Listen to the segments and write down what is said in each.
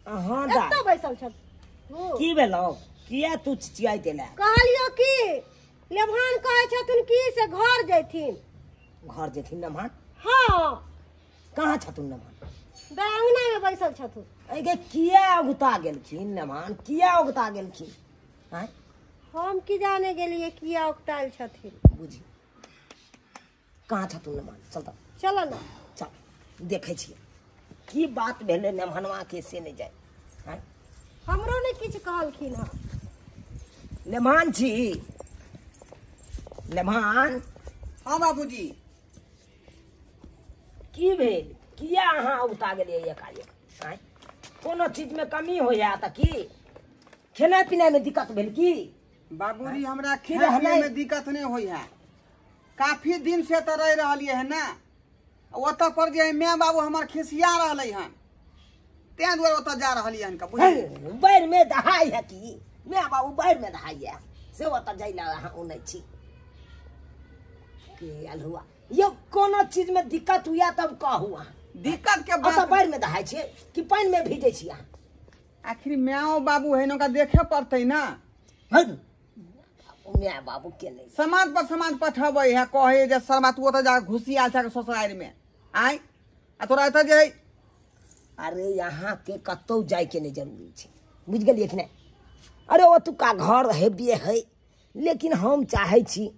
हां दा एत्तो बैसल छ की भेलो किया तू चिचियाई देला कहलियो की लेभान कहै छथुन की से घर जैथिन नमान हां कहां छथुन नमान बैंगना में बैसल छथुन एगे किया उगता गेलखिन नमान किया उगता गेलखिन हैं हम की जाने गेलिए किया उगताल छथिन बुझी कहां छथुन नमान चल ना चल देखै छी की बात भेले नमहनवा के से नहीं जाए हैं हमरो ने किछ कहलखिन ह लेमान छी लेमान हाँ बाबूजी की भेल किया अहाँ उता गेलिए एकाएक हैं कोनो चीज में कमी हो या त की खेनाइ पिनाइ में दिक्कत भेल की बाबूजी हमरा खाए में दिक्कत नहीं होई है काफी दिन से तो रह रही है ना ओत पर जे मैं बाबू हमार खिसिया रही हन ते दुआरे ओत जा रही हन का बुझलिए बैर में दहाई है की मैं बाबू बैर में दहाई है से ओत जाइला अहाँ उनै छी के अलहुआ ये कोनो चीज में दिक्कत हुआ तब कहू अहाँ दिक्कत के बात ओत बैर में दहाई छी कि पानी में भीजे छी अहाँ आखिर मैं बाबू है ना का देखे पड़ते ना मैं बाबू के नहीं समाज पर समाज पठबे है कहे जे शर्मा तू ओत जा घुसिया छ ससुराल में आय आ तोरा एत जे अरे यहाँ के कतौ जाय के नहीं जरूरी छे बुझ गेलिए कि नहीं अरे ओतुका घर हेबिए है लेकिन हम चाहे छी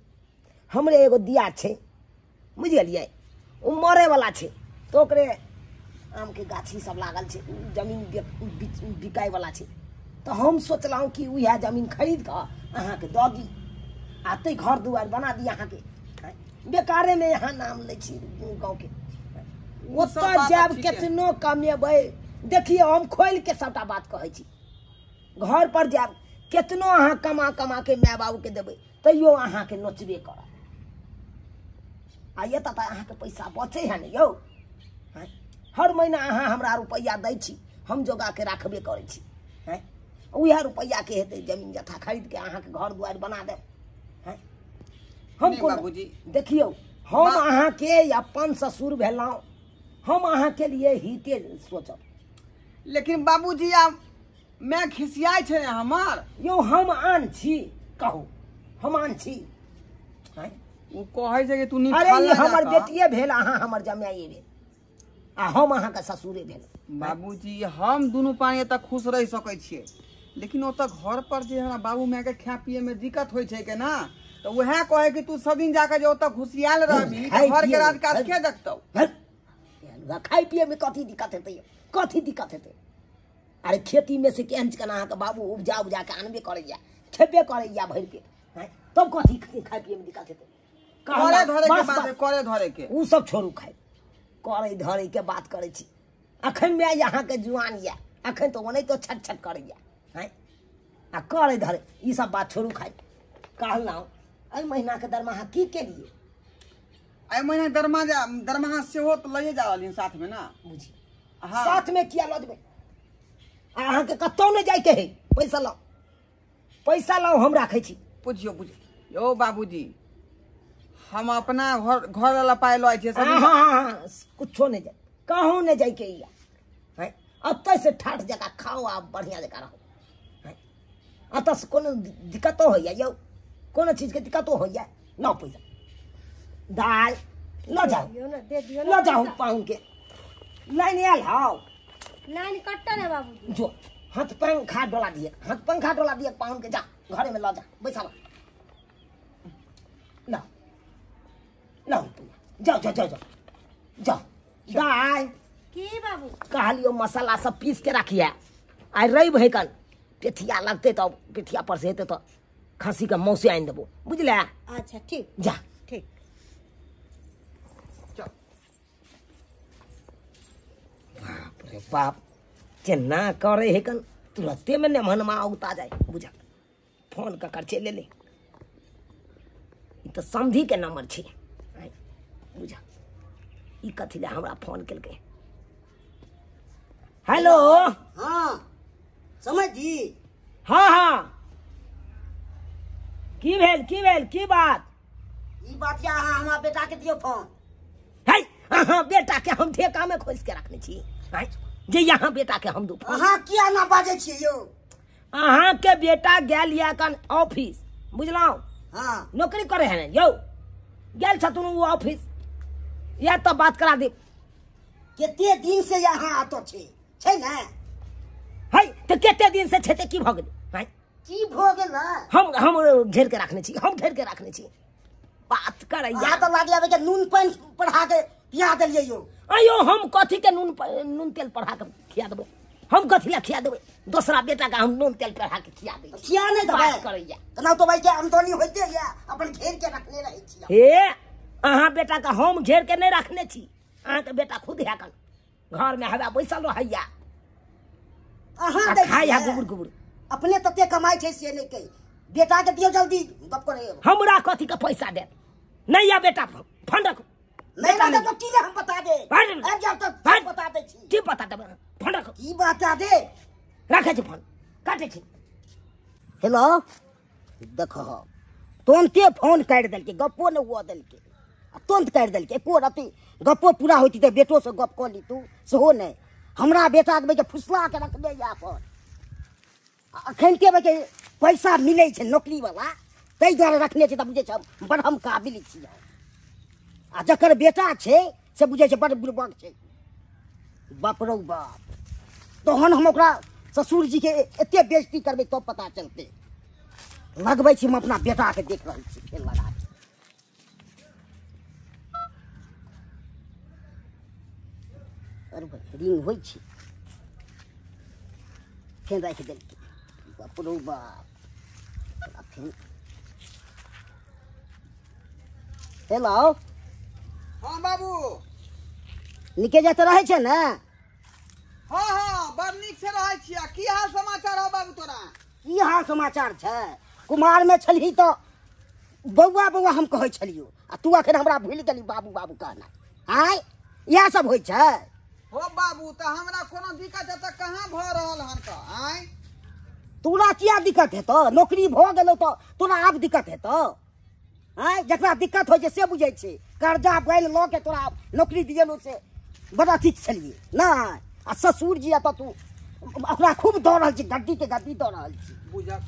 हमरे एगो दिया छे बुझ गेलिए उ मरे वाला छे तो ओकरे आम के गाछी सब लागल छे जमीन बिकाय वाला छे तो हम सोचलहुँ कि वह जमीन खरीद कर अहाँ के दऽ दी आते घर दुआर बना दी अहाँ के बेकारे में यहाँ नाम ले छी गाँव के ओतऽ जाब केतनो कमेबै देखिए हम खोल के सबटा बात कहै छी घर पर जाब केतनो अहाँ कमा कमा के माय बाबू के देबै तैयो अहाँ के नोचबे करब आ ये त अहाँ के पैसा बचे है ने यौ हर महीना अहाँ हमरा रुपैया दै छी हम जोगा के राखबे करै छी हैं उहे रुपैया के हेतै जमीन जथा खरीद के अहाँ के घर दुआर बना देब हैं हम बाबूजी देखियो हम अहाँ के अपन ससुर भेलौं हम अहाँ के लिए हिते सोचब लेकिन बाबूजी आब मैं खिसियाई छे हमार यो हम आन छी कहू हम आन छी हैं उ कहै छै कि तू नी अरे ये हमर बेटिए भेल अहाँ हमर जमाइए भेल आ हम अहाँ के ससुरे भेल बाबूजी हम दुनू पानी तक खुश रह सकै छियै लेकिन ओत घर पर जे हमरा बाबू माय के खाए पिए में दिक्कत होय छै के ना तो वह कहे कि तू सब दिन जाके जे ओत घुसियाल रहबी घर के राजकाज के देखतौ खाए पिए में कथी दिक्कत हेतै कथी दिक्कत हेतै अरे खेती में से केहन केना अहाँ के बाबू उपजा के आनबे करैया खेबे करैया भर के हैं तब कथी खाए पिए में दिक्कत हेतै करे धरे के बात करे धरे के उ सब छोड़ू खाए करे धरे के बात करे छी अखन में यहाँ के जुआन या अखन तो ओने तो छट छट करैया हैं आ करे धरे ई सब बात छोड़ू खाए कहलहुँ एहि महीना के दरमाहा की केलिए आई महीना दरमाहा से हो तो लइए जा रहलिन साथ में ना बुझी हाँ साथ में किया लजबे अहाँ के कतौ नहीं जाय के है पैसा लाओ हम राखै छी पूछियो यो बाबूजी हम अपना घर वाला पाए लो छे सब हाँ कुछो नहीं जाए कहूँ नहीं जाय के हैं अतः से ठाठ जगह खाओ आ बढ़िया जगह रहो हैं अतः से कोनो दिक्कतो होइया यौ कोनो चीज के दिक्कतो होइया लो पैसा दाल लो जाओ पाऊँ के लाइन आयल हाउ लाइन कट्टर है बाबू जो हाथ पंखा डोला दिए पाउन के जा घरे में ला जा बैसा ला ला जाओ जाओ जाओ जाओ जाओ दाई की बाबू कहलियो मसाला सब पीस के रखिए आई रही भैकन पेठिया लगते तो पेठिया पर से हेते तो खसी का मौसे आइन देबो बुझले अच्छा ठीक जा ठीक बाप रे बाप केना करे है कन तुरंते में ने मनमा उता जाए बुझा फोन का कर ले ले तो समझी के नंबर छे बुझा ई कथी ले हमरा फोन केलकै हेलो हाँ समझ जी हाँ हाँ की भेल की बात ई बात या हमार बेटा के दियो फोन है हाँ बेटा के हम ठेका में खोज के रखने छी जे यहाँ बेटा के हम दू अहाँ किया ना बाजै छियै यौ? अहाँ के बेटा गेल या कन ऑफिस बुझलौं हाँ नौकरी करे है ना यौ गेल छथुन वो ऑफिस या तो बात करा दे कते दिन से यहाँ आतो छै ना? है तो केते दिन से छते की भ गेल है की भ गेल ना? हम घेर के रखने छी हम घेर के रखने छी बात करैया अहाँ तो लागे आबे के नून पानी पढ़ा के पिया देलियै यौ। अयो हम कथी के नून तेल पढ़ा के खिया देबै हम कथी ला खिया देबै दूसरा बेटा का हम नून तेल पढ़ा के खिया देबै किया नहीं दबै? बात करैया तना तो भाई के आमदनी होइते या अपन घेर के रखने रहै छी। हे अहाँ बेटा का हम घेर के नहीं रखने छी अहाँ के बेटा खुद है कन घर में हवा बैसल रहैया अहाँ दै खाइया छियै। गुबुर गुबुर अपने तते कमाई छै से नहीं कही बेटा के दियो जल्दी गप करे। हमरा कथी का पैसा दे नहीं या बेटा फंडक नहीं ना तो की हम बता दे भाग। अब जाओ तो भाग। बता दे छी की पता देबै फंडक की बता दे। रखे छी फोन काटे छी हेलो देखो तुरंते फोन काट देलके गप्पो न हुआ देलके तुरंत काट देलके एको रति गप्पो पूरा होती तो बेटो से गप कर ली तू सेहो नहीं हमरा बेटा के फुसला के रखले या पर अखन के पैसा मिले छै नौकरी वाला तै दुआरे रखने छै त बुझे छै बड़ हम काबिल छी आ जकर बेटा छै से बुझे छै बड़ बुर्बक छै बाप रौ बाप तहन हम ओकरा ससुर जी के एते बेइज्जती करबै तब पता चलते लगबै छी हम अपना बेटा के देख रहल छी खेल लगा के। अरे भाई रिंग होइ छै फेन राखि देलकै बाप रौ बाप फेन हेलो हाँ बाबू निके जाते रहै छै ने? हाँ हाँ बड़ नीक से रहै छियै। की हाल समाचार हो बाबू तोरा? की हाल समाचार छै? कुमार में छलही तो बौआ बौआ हम कहै छलियो आ तू अखन हमरा भूल गेली बाबू बाबू कहना आय इएह सब होइ छै? हो बाबू तो हमरा कोनो दिक्कत है तो कहाँ भ रहल हन तो आय? तोरा किया दिक्कत हेतौ? नौकरी भ गेलौ तो तोरा आब दिक्कत हेतौ? आय जकरा दिक्कत होइ छै से बुझै छै कर्जा बैल ल के तोरा नौकरी दियलो से बड़ा ठीक छलिए ना आ ससुर जी अत तू ओकरा खूब दऽ रहल छी गड्डी के गड्डी दऽ रहल छी। बुझक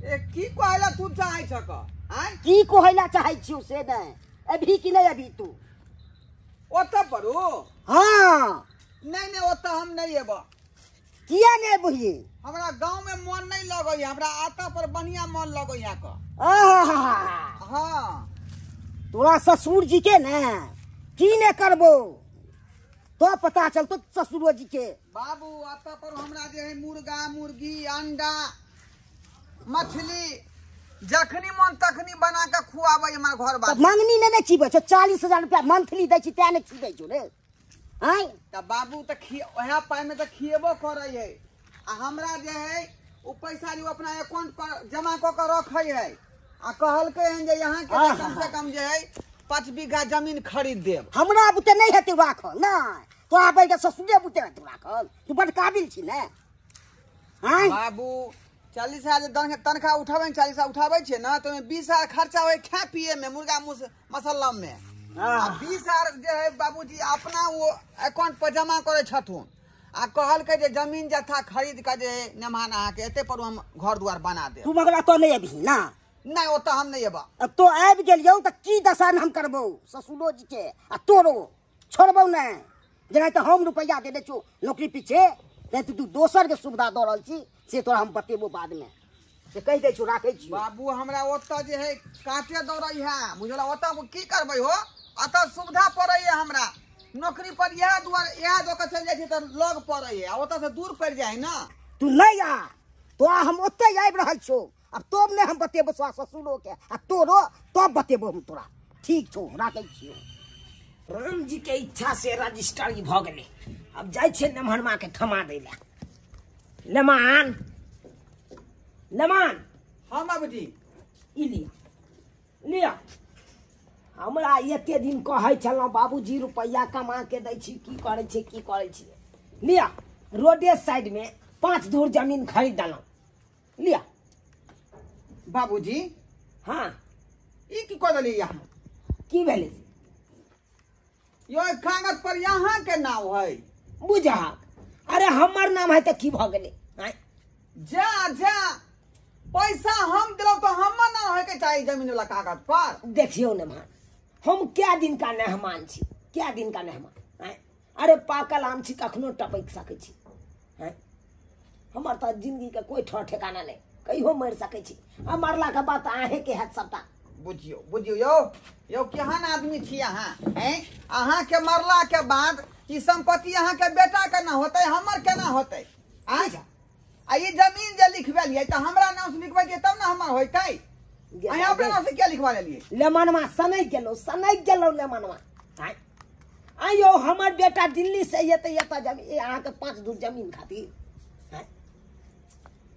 ए की कहला तू चाहै छक आय? की कहैला चाहै छियौ से नहीं अभी कि नहीं अभी तू? ओतऽ परू हाँ नहीं नहीं ओतऽ हम नहीं एब। किया नहीं बुझिए? हमरा गांव में मन नहीं लगै हमरा आता पर बढ़िया मन लगै यहाँ का। आहा हाँ तोरा ससुर जी के ने की ने करबो तो पता चलतो ससुरो जी के। बाबू आता पर हमरा जे है मुर्गा मुर्गी अंडा मछली जखनी मन तखनी बना के खुआबै हमर घर तब बाबू। मंगनी ने चीबे छो 40,000 रुपया मंथली दै छी तै ने चीबे छो रे आय? तब बाबू तो वह पाई में तो खिएबो करे है आ हमरा जे है वो पैसा जो अपना अकाउंट पर जमा क के रखे है आ कहलकै हन जे यहाँ के कम से कम जे है 5 बीघा जमीन खरीद देब। हमरा बुते नहीं हेतै राखल ना तोरा बैठ के ससुरे बुते हेतै राखल तू बड़ काबिल छी ने आय? बाबू 40,000 तनख्वाह उठावे 40,000 उठावे छे ना तो 20,000 खर्चा होय खा पिए में मुर्गा मसल्ला में आ 20,000 जे है बाबूजी अपना वो अकाउंट पर जमा करे छथुन आ कहल के जे जमीन जथा खरीद के जे नेमान अहा के एते पर हम घर द्वार बना दे। तू मगरा तो नहीं अभी ना नहीं ओता हम नहीं एबा। अब तो आबि गेलियौ त की दशा हम करबौ ससुरो जी के आ तोरो छोड़बौ नहीं जेना तो हम रुपया दे छो नौकरी पीछे नहीं तू दोसर के सुविधा दऽ रहल छी से तोरा हम बतेबो बाद में से कह दे छो राखै छी। बाबू हमरा ओता जे है काटे दौड़ै है बुझला ओता की करबै हो अता सुविधा पड़ै है हमरा नौकरी पर यह दो के चल जाय छै त लग पड़ै है ओता से दूर पड़ जाय ना। तू नहीं आ तोरा हम ओते आबि रहल छो अब तोब ने हम बतेबो ससुरो के आ तोरो तब बतेबो हम तोरा ठीक छो राखै छियो। राम जी के इच्छा से रजिस्टर भ गेलै अब जाय छै नमहरमा के थमा दै ले नमान नमान हाँ बाबूजी ई लिया हमरा एते दिन कहै छलहुँ बाबूजी रुपया कमा के दै छी की करै छी लिया रोडे साइड में 5 धूर जमीन खरीद देलहुँ लिया। बाबूजी हाँ ई की कह देली यहाँ की भेलै यो कागज पर यहाँ के नाम है बुझा अरे हमर नाम है तो की भ गेले हैं? जा जा पैसा हम दिलो तो हमर ना होय के चाहिए जमीन वाला कागज पर। देखियो ने मान, हम क्या दिन का मेहमान छी, क्या दिन का मेहमान हैं? अरे पाकल आम छी कखनो टपक सके छी हैं? हमर तो जिंदगी के कोई ठो ठिकाना नहीं, कहियो मर सके छी। आ मरला के बाद आहे के हाथ सबटा बुझियो बुझियो यो केहन आदमी छी अहाँ हैं? अहाँ के मरला के बाद ई संपत्ति अहाँ के बेटा के ना होते, हमर केना होते? आ ये जमीन जे लिखवा लिए तो हमरा नाम से लिखवा दिए तब ना हमर होते। अहाँ अपने नाम से क्या लिखवा लेलिए? लेमनवा सनक गेलो लेमनवा हैं? आयो हमर बेटा दिल्ली से ये जमीन अहाँ के 5 दूर जमीन खातिर हैं?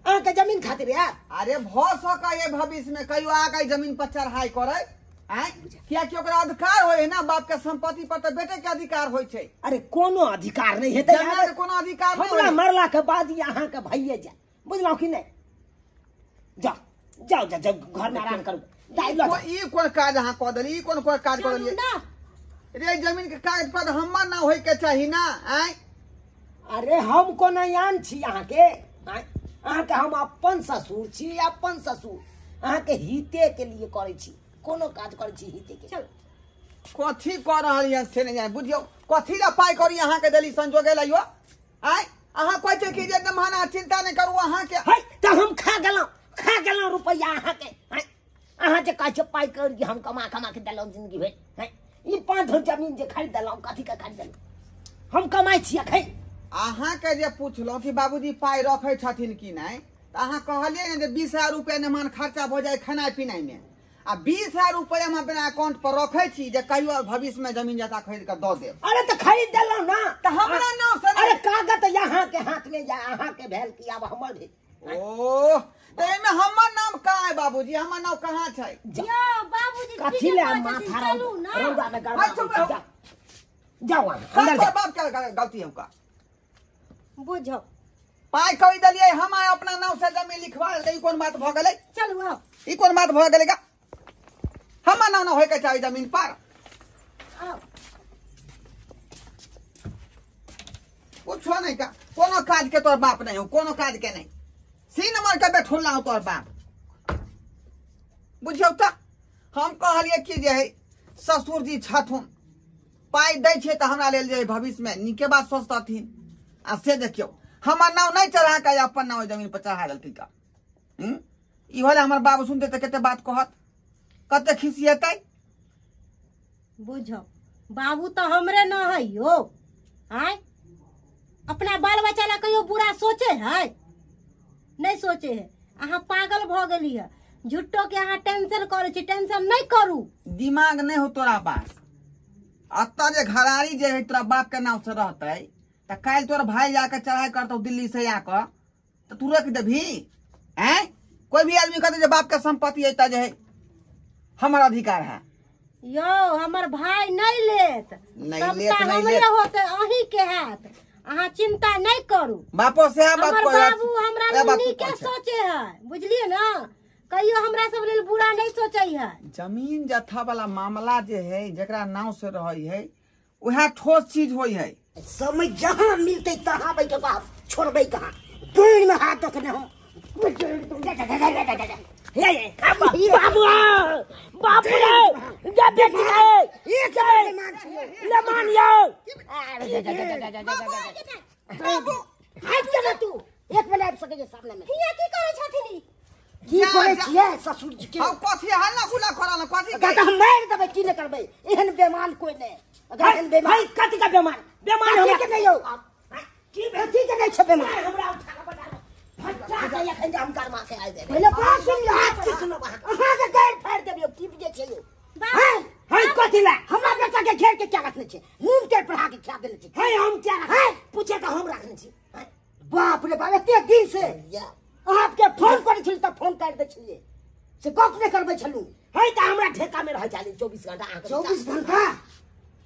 अहाँ के जमीन खातिर यार। अरे भ सका ये भविष्य में कहियो आके जमीन पर चढ़ाई करे हैं? क्या कि ओकरा अधिकार होय ना, बाप के संपत्ति पर तो बेटे के अधिकार होय छे। अरे कोनो अधिकार नहीं हेते जमीन के कोनो अधिकार नहीं हमरा होय। मरला के बाद यहाँ के भइए जा, बुझलौ कि नहीं? जाओ जाओ जाओ घर में आराम करू। ई कोन काज अहाँ क देली? ई कोन काज क देली? रे जमीन के कागज पर हमर ना होय के चाहिए ना हैं? अरे हम कोनो यान छी यहाँ के हैं? अहाँ के हम अपन ससुर छी, अपन ससुर अहाँ के हिते के लिए करे छी, कोनो काज करे छी हिते के। चल कथी क रहल है से नहीं जाने, बुझियो कथी ला पाई करी अहाँ के देली संजोगे लइयो आय? अहाँ कहै छै कि जे जमाना चिंता नहीं करू अहाँ के है त हम खा गेलौ रुपया अहाँ के हैं? अहाँ जे कहै छै पाई करी हम कमा के देलौ जिंदगी भर हैं? ई 5 धुर जमीन जे खरीद देलौ कथी के खरीद देलौ? हम कमाई छी अखै। अहाँ के जे पूछलो कि बाबूजी पाई रखै छथिन कि नहीं, त अहाँ कहलिए ने जे 20,000 रुपया ने मान खर्चा भ जाए खाना पीनाई में, आ 20,000 रुपया हम अपना अकाउंट पर रखे छी जे कहियो भविष्य में जमीन जता खरीद के दो देब। अरे तो खरीद देलौ ना त हमरा नाम से अरे कागज यहाँ के हाथ में या अहाँ के भेल कि अब हमर भेल। ओ त एमे हमर नाम कहाँ है बाबूजी? हमर नाम कहाँ छै? यो बाबूजी कथी ले माथा चलू ना। रौदा में हाय चुप रहो। जाओ अंदर सब जाओ। बाप क्या गलती है उनका? बुझो पाई कही दलिए हम अपना नाम से जमीन लिखवा ले, कौन बात भ गेलै? चलू आओ ई कौन बात भ गेलै का? हमर नाम ना होय के चाहिए जमीन पर। आओ। कुछो नहीं का, कोनो काज के तोर बाप नहीं हो, कोनो काज के नहीं। सी नंबर के बैठोला हो तोर बाप, बुझियो त हम कहलिए कि जे है ससुर जी छथुन पाई दै छै त हमरा लेल जे भविष्य में नीके बात सोचतथिन। आ से देखियो हमर नाम नहीं चढ़ा के अपन नाम जमीन पर चढ़ा देलकै का? ई वाला हमर बाबू सुनते त कते बात कहत, कते खिसियतै। बुझो बाबू तो हमरे न है यो हैं? अपना बाल बच्चा ला कहियो बुरा सोचे है? नहीं सोचे है। अहाँ पागल भ गेली है, झुट्टो के अहाँ टेंशन करे छी। टेंशन नहीं करू, दिमाग नहीं हो तोरा पास। अत्ता जे घरारी जे है तोरा बाप के नाम से रहते त काल तोर भाई जाकर चढ़ाई करतो दिल्ली से आकर तो तू रख देभी हैं? कोई भी आदमी कहते जे बाप के संपत्ति है जे है हमर अधिकार है। यो हमर भाई नहीं लेत, नहीं सबटा लेत, नहीं हमरे लेत। होते अही के हाथ। अहाँ चिंता नहीं करू। बापो से बात हमर कोई बाबू हमरा लेल नीके सोचे है, बुझलिए ना? कहियो हमरा सब लेल बुरा नहीं सोचे है। जमीन जथा वाला मामला जे है जेकरा नाम से रही है वह ठोस चीज होई है। समय जहाँ मिलते तहाँ बैठे बाप छोड़बे कहाँ? पेड़ में हाथ रखने हम बाबू बाबू रे जा बेटी रे एक ले मान यो हाथ के तू एक मिनट सके जे सामने में हिया की करे छथिन? की करे छियै ससुर जी के? हम कथी हल्ला गुल्ला करल कथी कहता हम मार देबै की नहीं करबै? एहन बेमान कोई नहीं। अगर एहन बेमान भाई कथी का बेमान हमरा के नहीं हो की बेटी के नहीं छै बेमान। हमरा उठा के बता फटा के एखन जे हम करमा के आइ देबै। पहले बात सुन ले, हाथ की सुनो अहाँ के गाड़ फाड़ देबियो की बुझे छै यो? है कथी ला हमरा बेटा के घेर के क्या रखने छै? नून तेल पढ़ा के खिला देले छै। है हम क्या है पूछे तो हम रखने छी। बाप रे बाप एते दिन से आपके फोन करे छली त फोन काट दे छलिए से गप नहीं करबै छलू। है त हमरा ठेका में रह जाली 24 घंटा। 24 घंटा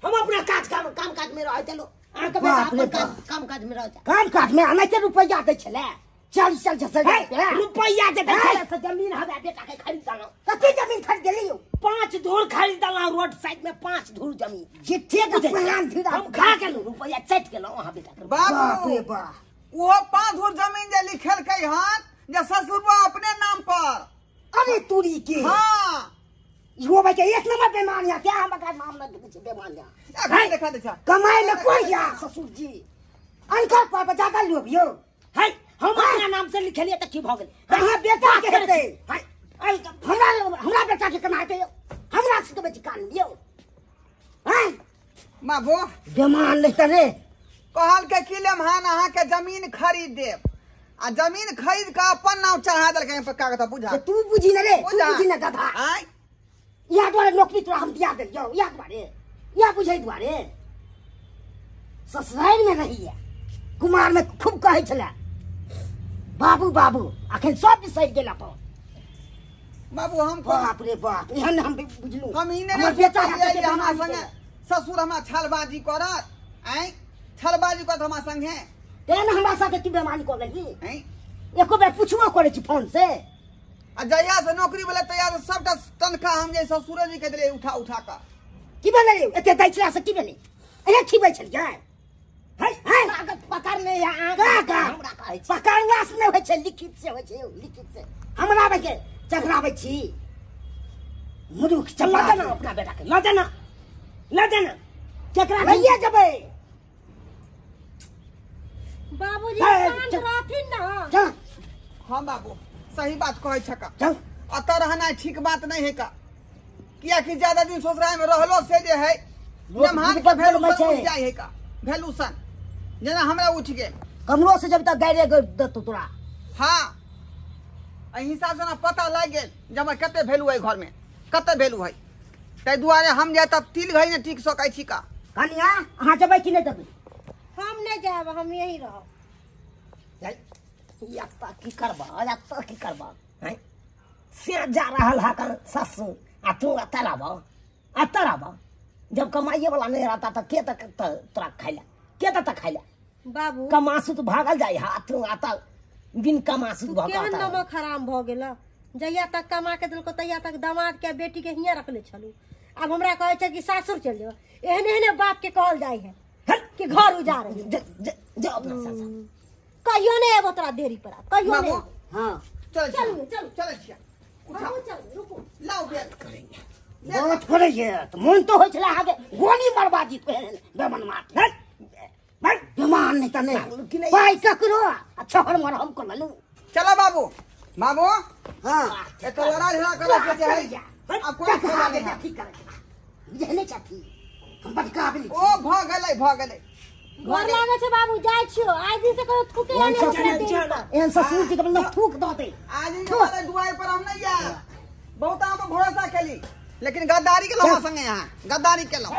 हम अपना काम काज में रह चलो। आके बाप रे बेटा बाप। काम काज में रह जा। काम काज में अनैते रुपया दै छले चल चल चल रुपया जे से जमीन हवे बेटा के खरीद डालो। कते जमीन खरीद गेलियो? 5 धूर खरीद डालो रोड साइड में 5 धूर जमीन। जिथे के प्लान थी हम खा गेलू रुपया चट गेलो वहां बेटा के। बाबू रे बा वो 5 धूर जमीन जे लिखल कई हां जे ससुरबा अपने नाम पर। अरे तूरी के हां यो भाई के एक नंबर बेमानिया क्या हम का नाम न कुछ बेमानिया देखा देखा कमाई में कोई या ससुर जी अनका पर ज्यादा लोग यो है हम अपना नाम से लिखलिए त की भ गेल। कहां बेटा के हेते है आई हमरा बेटा के कमाते हमरा से बेटी कान दियो हैं बाबू बेमान नहीं तने कहल के किलेम हां अहाँ के जमीन खरीद देब आ जमीन खरीद के अपन नाम चढ़ा देल के पक्का कथा बुझा। तू बुझी न रे तू बुझी न गधा आय या द्वारे नौकरी तोरा हम दिया देल जाओ या द्वारे या बुझै द्वारे ससुराल में नहीं है कुमार में खूब कहे छला बाबू बाबू अखन सब सही गेला पर बाबू हम बाप रे बाप एहन हम बुझलू हम इने हमर बेटा के हमरा संगे ससुर हमरा छलबाजी करत आय छलबाजी करत हमरा संगे तेन हमरा साथे की बेमानी कर लगी आय एको बेर पूछबो करे छी फोन से आ जया से नौकरी वाला तैयार सबटा तनखा हम जे ससुर जी के देले उठा उठा का की भेलै एते दैछला से की भेलै एहे खिबै छल जाय है कागज पकड़ने या का हमरा कहै छी पकड़ला से नहीं होय छै लिखित से होय छै लिखित से हमरा के चकराबै छी मुरुख चला चला देना अपना बेटा के ल देना केकरा भैया जबै बाबूजी चल, शांत चल। रहथिन ना। चल हां बाबू सही बात कहै छका चल अत रहना ठीक बात नहीं है का किया कि ज्यादा दिन ससुराल में रहलो से जे है नमहान के वैल्यूशन उठ जाय है का वैल्यूशन जेना हमरा उठ गेल कमरो से जब तक गाड़े दतो तोरा हां एहि हिसाब से ना पता लग गेल जे हमर कते वैल्यू है घर में कते वैल्यू है तै दुआरे हम जे तब तिल घई ने टिक सकै छी का कनिया अहाँ जबै कि नहीं जबै हम नहीं जाब हम यही रहब। या त की करबा हैं से जा रहल हा कर ससु आ तू अतराब जब कमाइए वाला नहीं रहता तो के तक तोरा खाइला के तक खाइला बाबू कमासु तो भागल जाय हा तू आता बिन कमासु केहन भागल नमक हराम भ गेल जहिया तक कमा के देलको तहिया तक दामाद के बेटी के हियां रखले छलू अब हमरा कहै छै कि सासुर चल जाओ एहने एहने बाप के कहल जाय है कि घर उजाड़ है जा अपना सासा कहियो नहीं एबो तोरा देरी पर कहियो नहीं बाबू हां चल चलू, चलू। चल छिया उठा बाबू चल रुको लाओ बेल करेंगे बहुत करे ये तो मन तो होय छला आगे गोली मरवा दी बेमन मार बेमान नहीं तने पाई ककरो अच्छा हर मर हम कर लू चला बाबू बाबू हां ए तो लड़ा झगड़ा करे के है अब कोई खेला नहीं ठीक करे ये नहीं चाहती हम बटका भी ओ भ गेलै घर लागे छै बाबू जाय छियो आज दिन से कहियो थूके नहीं एहन ससुर जी के बल्ला थूक दो दे आज ही हमारे दुआर पर हम नहीं आए बहुत हम भरोसा केली लेकिन गद्दारी के लोग संगे यहाँ गद्दारी के लोग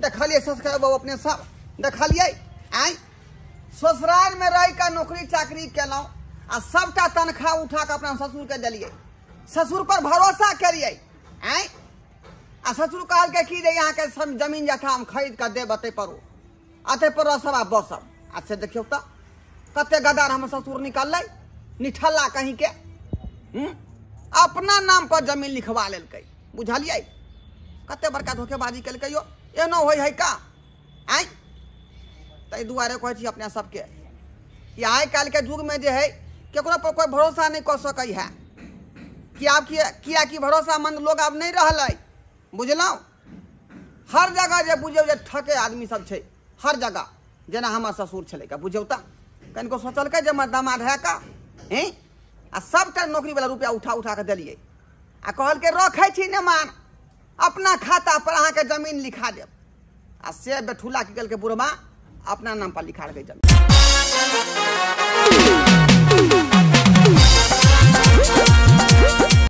देखलिए ससुर बाबू अपने सब देखलिए आई ससुराल में रह का नौकरी चाकरी केलौं आ सबटा तनख्वाह उठा के अपना ससुर के दिलिए ससुर पर भरोसा करिए आई आ ससुर कहल के की रे यहाँ के सब जमीन जथा हम खरीद के देब अते पर अते पर सब आ बसब आ से देखियो तो कते गद्दार हम ससुर निकललै निठल्ला कहीं के अपना नाम पर जमीन लिखवा लेलकै बुझलिए कते बड़का धोखेबाजी केलकै यो एनो होय है का आई तै दुआरे कहै छी अपने सबके कि आइ काल्हि के युग में जे है केकरो पर कोई भरोसा नहीं कर सकै है किया कि भरोसामंद लोग अब नहीं रहलै बुझलौ हर जगह जे बुझियौ जे ठके आदमी सब छै हर जगह जेना हमर ससुर छलै का बुझियौ त कनिको सोचलकै जे हमर दामाद है का हैं आ सबटा नौकरी वाला रुपया उठा उठा के दिलिए आ कहल के रखै छी ने मान अपना खाता पर अहाँ के जमीन लिखा देब आ से बेठुला की कल के बुढ़वा अपना नाम पर लिखा रखे जमीन।